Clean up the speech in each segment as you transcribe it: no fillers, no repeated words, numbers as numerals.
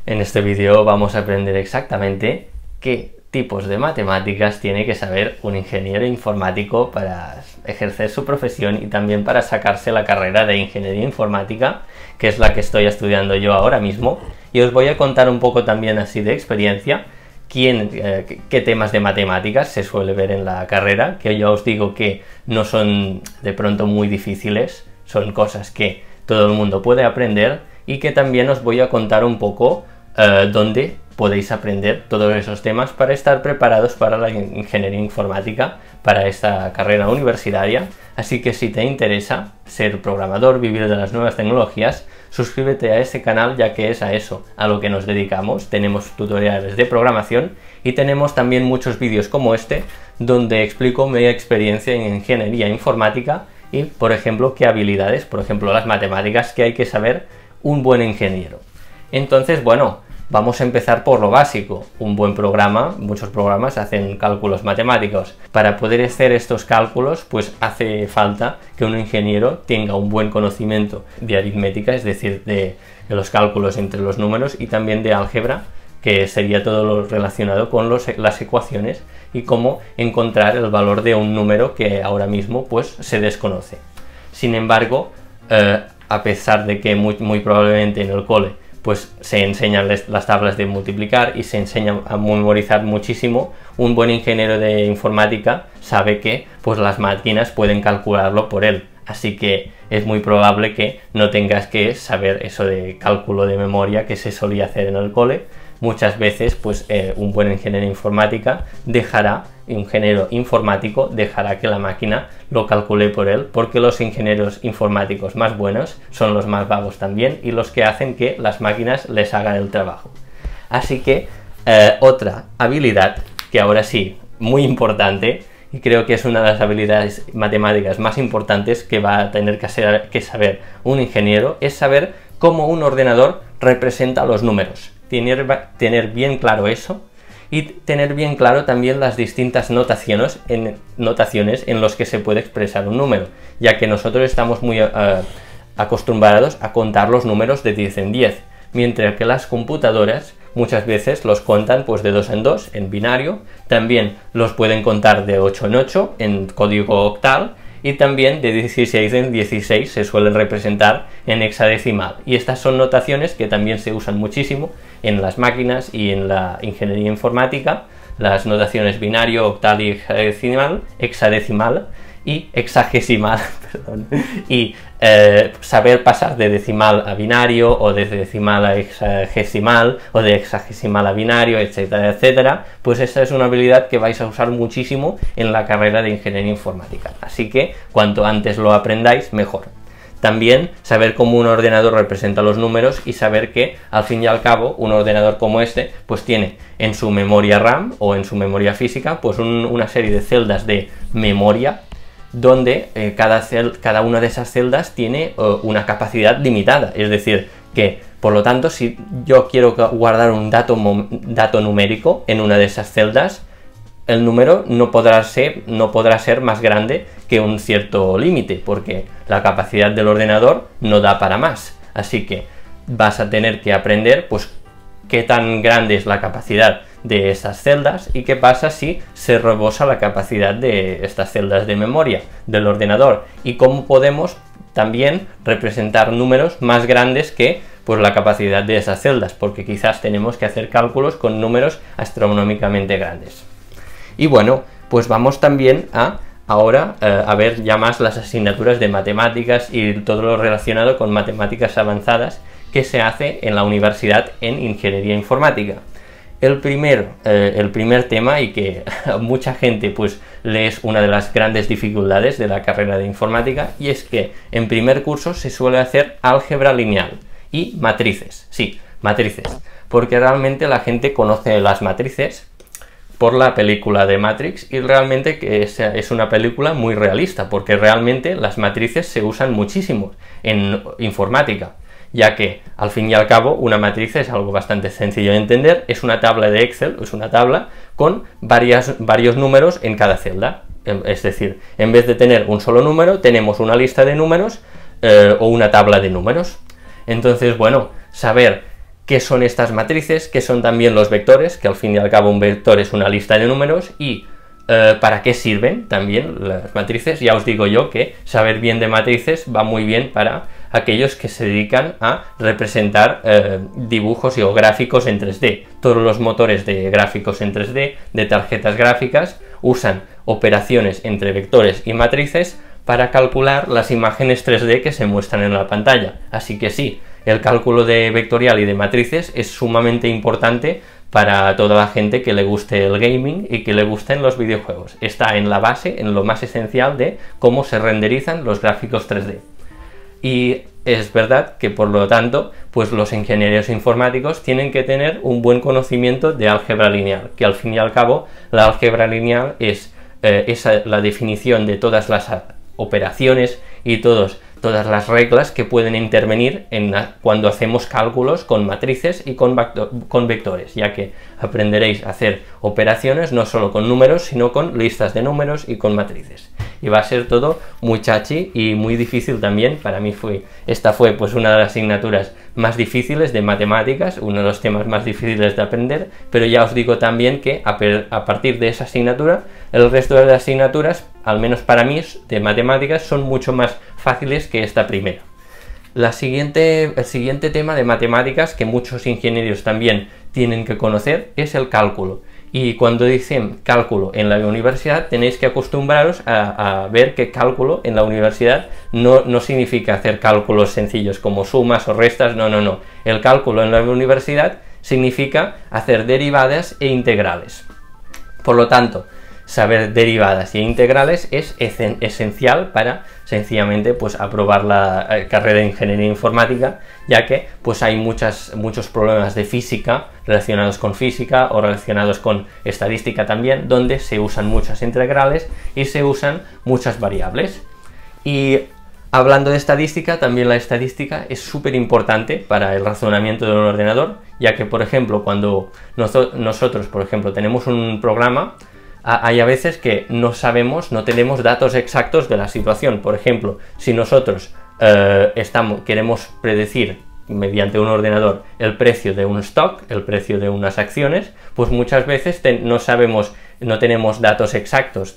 En este vídeo vamos a aprender exactamente qué tipos de matemáticas tiene que saber un ingeniero informático para ejercer su profesión y también para sacarse la carrera de ingeniería informática, que es la que estoy estudiando yo ahora mismo, y os voy a contar un poco también así de experiencia qué temas de matemáticas se suele ver en la carrera, que yo os digo que no son de pronto muy difíciles, son cosas que todo el mundo puede aprender, y que también os voy a contar un poco dónde podéis aprender todos esos temas para estar preparados para la ingeniería informática, para esta carrera universitaria. Así que si te interesa ser programador, vivir de las nuevas tecnologías, suscríbete a este canal, ya que es a eso a lo que nos dedicamos. Tenemos tutoriales de programación y tenemos también muchos vídeos como este donde explico mi experiencia en ingeniería informática y, por ejemplo, qué habilidades, por ejemplo, las matemáticas que hay que saber un buen ingeniero. Entonces, bueno, vamos a empezar por lo básico. Un buen programa, muchos programas hacen cálculos matemáticos. Para poder hacer estos cálculos, pues hace falta que un ingeniero tenga un buen conocimiento de aritmética, es decir, de los cálculos entre los números, y también de álgebra, que sería todo lo relacionado con las ecuaciones y cómo encontrar el valor de un número que ahora mismo pues se desconoce. Sin embargo, a pesar de que muy probablemente en el cole pues se enseñan las tablas de multiplicar y se enseña a memorizar muchísimo, un buen ingeniero de informática sabe que pues las máquinas pueden calcularlo por él. Así que es muy probable que no tengas que saber eso de cálculo de memoria que se solía hacer en el cole. Muchas veces pues un buen ingeniero informático dejará que la máquina lo calcule por él, porque los ingenieros informáticos más buenos son los más vagos también y los que hacen que las máquinas les hagan el trabajo. Así que otra habilidad que ahora sí, muy importante, y creo que es una de las habilidades matemáticas más importantes que va a tener que saber un ingeniero, es saber cómo un ordenador representa los números. Tener bien claro eso y tener bien claro también las distintas notaciones en las que se puede expresar un número, ya que nosotros estamos muy acostumbrados a contar los números de 10 en 10, mientras que las computadoras muchas veces los cuentan pues de 2 en 2 en binario, también los pueden contar de 8 en 8 en código octal, y también de 16 en 16 se suelen representar en hexadecimal. Y estas son notaciones que también se usan muchísimo en las máquinas y en la ingeniería informática, las notaciones binario, octal y hexadecimal y hexagesimal, perdón, y saber pasar de decimal a binario, o de decimal a hexagesimal, o de hexagesimal a binario, etcétera, etcétera, pues esa es una habilidad que vais a usar muchísimo en la carrera de ingeniería informática. Así que cuanto antes lo aprendáis, mejor. También saber cómo un ordenador representa los números y saber que, al fin y al cabo, un ordenador como este, pues tiene en su memoria RAM o en su memoria física, pues una serie de celdas de memoria, donde cada una de esas celdas tiene una capacidad limitada. Es decir, que, por lo tanto, si yo quiero guardar un dato numérico en una de esas celdas, el número no podrá ser más grande que un cierto límite, porque la capacidad del ordenador no da para más. Así que vas a tener que aprender pues qué tan grande es la capacidad de estas celdas y qué pasa si se rebosa la capacidad de estas celdas de memoria del ordenador, y cómo podemos también representar números más grandes que pues la capacidad de esas celdas, porque quizás tenemos que hacer cálculos con números astronómicamente grandes. Y bueno, pues vamos también ahora a ver ya más las asignaturas de matemáticas y todo lo relacionado con matemáticas avanzadas que se hace en la universidad en ingeniería informática. El primer tema, y que a mucha gente pues le es una de las grandes dificultades de la carrera de informática, y es que en primer curso se suele hacer álgebra lineal y matrices. Sí, matrices, porque realmente la gente conoce las matrices por la película de Matrix, y realmente que es una película muy realista, porque realmente las matrices se usan muchísimo en informática, ya que al fin y al cabo una matriz es algo bastante sencillo de entender. Es una tabla de Excel, es una tabla con varios números en cada celda. Es decir, en vez de tener un solo número, tenemos una lista de números o una tabla de números. Entonces, bueno, saber qué son estas matrices, qué son también los vectores, que al fin y al cabo un vector es una lista de números, y para qué sirven también las matrices. Ya os digo yo que saber bien de matrices va muy bien para aquellos que se dedican a representar dibujos o gráficos en 3D. Todos los motores de gráficos en 3D, de tarjetas gráficas, usan operaciones entre vectores y matrices para calcular las imágenes 3D que se muestran en la pantalla. Así que sí, el cálculo de vectorial y de matrices es sumamente importante para toda la gente que le guste el gaming y que le gusten los videojuegos. Está en la base, en lo más esencial de cómo se renderizan los gráficos 3D. Y es verdad que, por lo tanto, pues los ingenieros informáticos tienen que tener un buen conocimiento de álgebra lineal, que al fin y al cabo la álgebra lineal es la definición de todas las operaciones y todas las reglas que pueden intervenir cuando hacemos cálculos con matrices y con vectores, ya que aprenderéis a hacer operaciones no solo con números, sino con listas de números y con matrices. Y va a ser todo muy chachi y muy difícil también. Para mí esta fue pues una de las asignaturas más difíciles de matemáticas, uno de los temas más difíciles de aprender, pero ya os digo también que a partir de esa asignatura, el resto de las asignaturas, al menos para mí, de matemáticas, son mucho más fáciles que esta primera. El siguiente tema de matemáticas que muchos ingenieros también tienen que conocer es el cálculo. Y cuando dicen cálculo en la universidad, tenéis que acostumbraros a ver que cálculo en la universidad no significa hacer cálculos sencillos como sumas o restas, no. El cálculo en la universidad significa hacer derivadas e integrales. Por lo tanto, saber derivadas e integrales es esencial para sencillamente pues aprobar la carrera de ingeniería informática, ya que pues hay muchos problemas de física relacionados con física o relacionados con estadística también, donde se usan muchas integrales y se usan muchas variables. Y hablando de estadística, también la estadística es súper importante para el razonamiento de un ordenador, ya que por ejemplo cuando nosotros por ejemplo tenemos un programa, hay a veces que no tenemos datos exactos de la situación. Por ejemplo, si nosotros queremos predecir mediante un ordenador el precio de un stock, el precio de unas acciones, pues muchas veces no tenemos datos exactos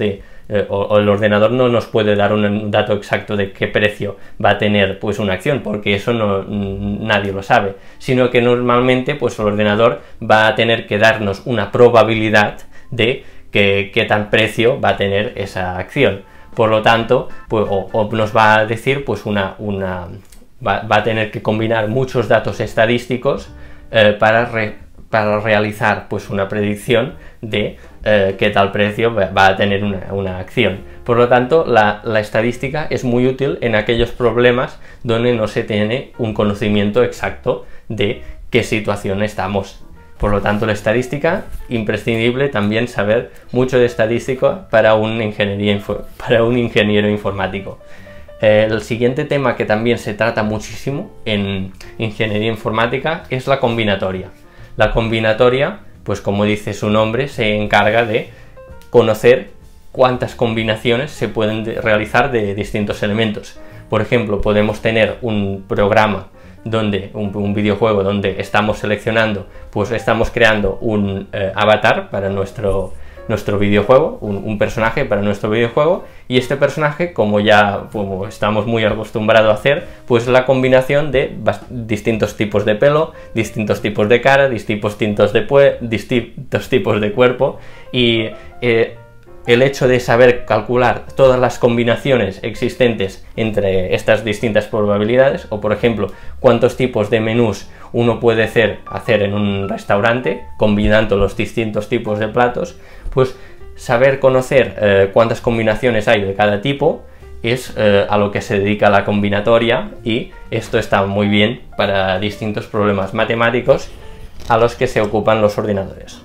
o el ordenador no nos puede dar un dato exacto de qué precio va a tener pues una acción, porque eso nadie lo sabe, sino que normalmente pues el ordenador va a tener que darnos una probabilidad de qué tal precio va a tener esa acción. Por lo tanto, pues, o nos va a decir pues va a tener que combinar muchos datos estadísticos para realizar pues una predicción de qué tal precio va a tener una acción. Por lo tanto, la estadística es muy útil en aquellos problemas donde no se tiene un conocimiento exacto de qué situación estamos. Por lo tanto, la estadística, imprescindible también saber mucho de estadística para un ingeniero informático. El siguiente tema que también se trata muchísimo en ingeniería informática es la combinatoria. La combinatoria, pues como dice su nombre, se encarga de conocer cuántas combinaciones se pueden realizar de distintos elementos. Por ejemplo, podemos tener un programa un videojuego donde estamos seleccionando, pues estamos creando un avatar para nuestro videojuego, un personaje para nuestro videojuego, y este personaje, como estamos muy acostumbrados a hacer, pues la combinación de distintos tipos de pelo, distintos tipos de cara, distintos tipos de cuerpo, y el hecho de saber calcular todas las combinaciones existentes entre estas distintas probabilidades, o por ejemplo, cuántos tipos de menús uno puede hacer en un restaurante, combinando los distintos tipos de platos, pues saber conocer cuántas combinaciones hay de cada tipo es a lo que se dedica la combinatoria, y esto está muy bien para distintos problemas matemáticos a los que se ocupan los ordenadores.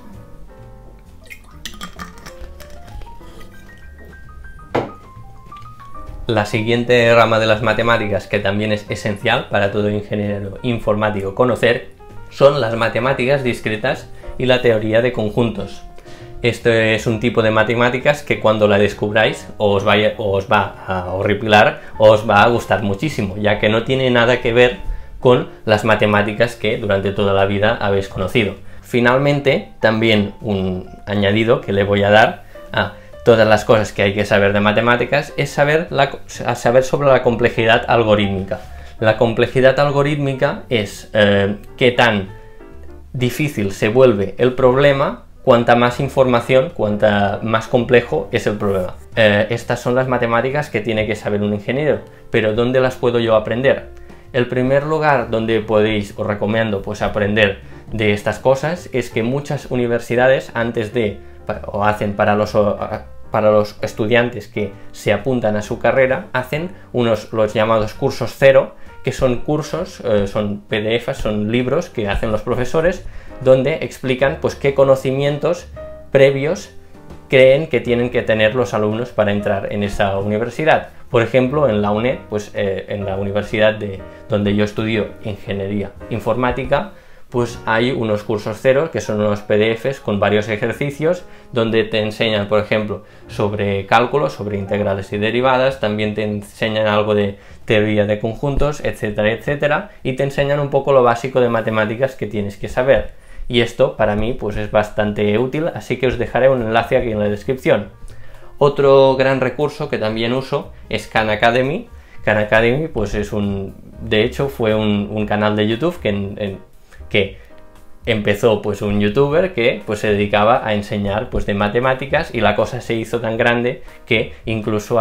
La siguiente rama de las matemáticas, que también es esencial para todo ingeniero informático conocer, son las matemáticas discretas y la teoría de conjuntos. Este es un tipo de matemáticas que cuando la descubráis os va a horripilar, os va a gustar muchísimo, ya que no tiene nada que ver con las matemáticas que durante toda la vida habéis conocido. Finalmente, también un añadido que le voy a dar a todas las cosas que hay que saber de matemáticas es saber sobre la complejidad algorítmica. La complejidad algorítmica es qué tan difícil se vuelve el problema cuanta más información, cuanta más complejo es el problema. Estas son las matemáticas que tiene que saber un ingeniero, pero ¿dónde las puedo yo aprender? El primer lugar donde os recomiendo pues aprender de estas cosas es que muchas universidades hacen para los estudiantes que se apuntan a su carrera, hacen los llamados cursos cero, que son cursos, son PDFs, son libros que hacen los profesores, donde explican pues qué conocimientos previos creen que tienen que tener los alumnos para entrar en esa universidad. Por ejemplo, en la UNED, pues en la universidad donde yo estudio Ingeniería Informática, pues hay unos cursos cero que son unos PDFs con varios ejercicios donde te enseñan, por ejemplo, sobre cálculos, sobre integrales y derivadas, también te enseñan algo de teoría de conjuntos, etcétera, etcétera, y te enseñan un poco lo básico de matemáticas que tienes que saber. Y esto para mí pues es bastante útil, así que os dejaré un enlace aquí en la descripción. Otro gran recurso que también uso es Khan Academy. Khan Academy pues de hecho fue un canal de YouTube que empezó pues un youtuber que pues se dedicaba a enseñar pues de matemáticas, y la cosa se hizo tan grande que incluso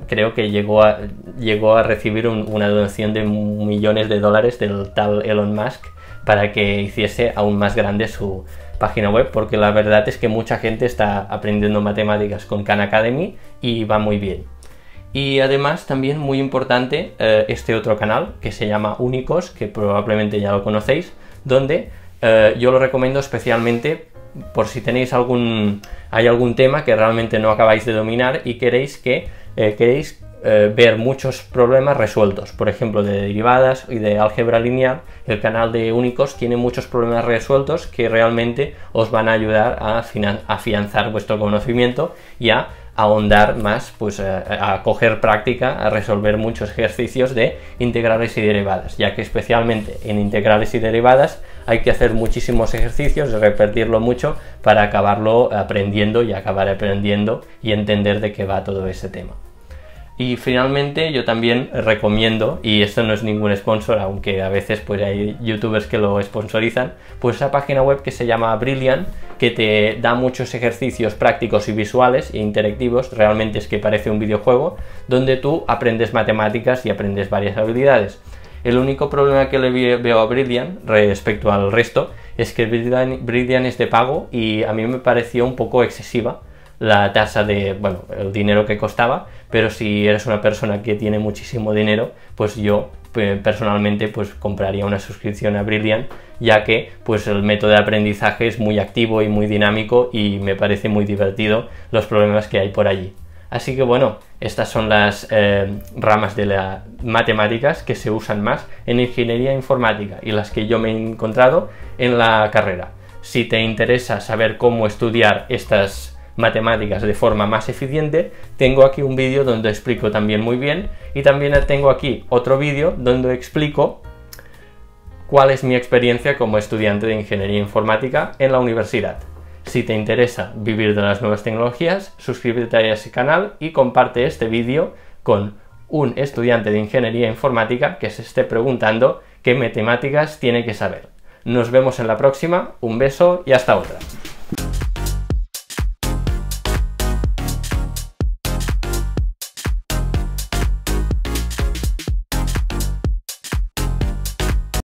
creo que llegó a recibir una donación de millones de dólares del tal Elon Musk para que hiciese aún más grande su página web, porque la verdad es que mucha gente está aprendiendo matemáticas con Khan Academy y va muy bien. Y además también muy importante este otro canal que se llama Únicos, que probablemente ya lo conocéis, donde yo lo recomiendo especialmente por si tenéis hay algún tema que realmente no acabáis de dominar y queréis ver muchos problemas resueltos, por ejemplo de derivadas y de álgebra lineal. El canal de Únicos tiene muchos problemas resueltos que realmente os van a ayudar a afianzar vuestro conocimiento y a ahondar más, pues a coger práctica, a resolver muchos ejercicios de integrales y derivadas, ya que especialmente en integrales y derivadas hay que hacer muchísimos ejercicios, repetirlo mucho para acabarlo aprendiendo y acabar aprendiendo y entender de qué va todo ese tema. Y finalmente yo también recomiendo, y esto no es ningún sponsor, aunque a veces pues hay youtubers que lo sponsorizan, pues esa página web que se llama Brilliant, que te da muchos ejercicios prácticos y visuales e interactivos, realmente es que parece un videojuego, donde tú aprendes matemáticas y aprendes varias habilidades. El único problema que le veo a Brilliant respecto al resto es que Brilliant es de pago y a mí me pareció un poco excesiva la tasa el dinero que costaba, pero si eres una persona que tiene muchísimo dinero, pues yo personalmente pues compraría una suscripción a Brilliant, ya que pues el método de aprendizaje es muy activo y muy dinámico y me parece muy divertido los problemas que hay por allí. Así que bueno, estas son las ramas de las matemáticas que se usan más en ingeniería informática y las que yo me he encontrado en la carrera. Si te interesa saber cómo estudiar estas matemáticas de forma más eficiente, tengo aquí un vídeo donde explico también muy bien, y también tengo aquí otro vídeo donde explico cuál es mi experiencia como estudiante de ingeniería informática en la universidad. Si te interesa vivir de las nuevas tecnologías, suscríbete a ese canal y comparte este vídeo con un estudiante de ingeniería informática que se esté preguntando qué matemáticas tiene que saber. Nos vemos en la próxima, un beso y hasta otra.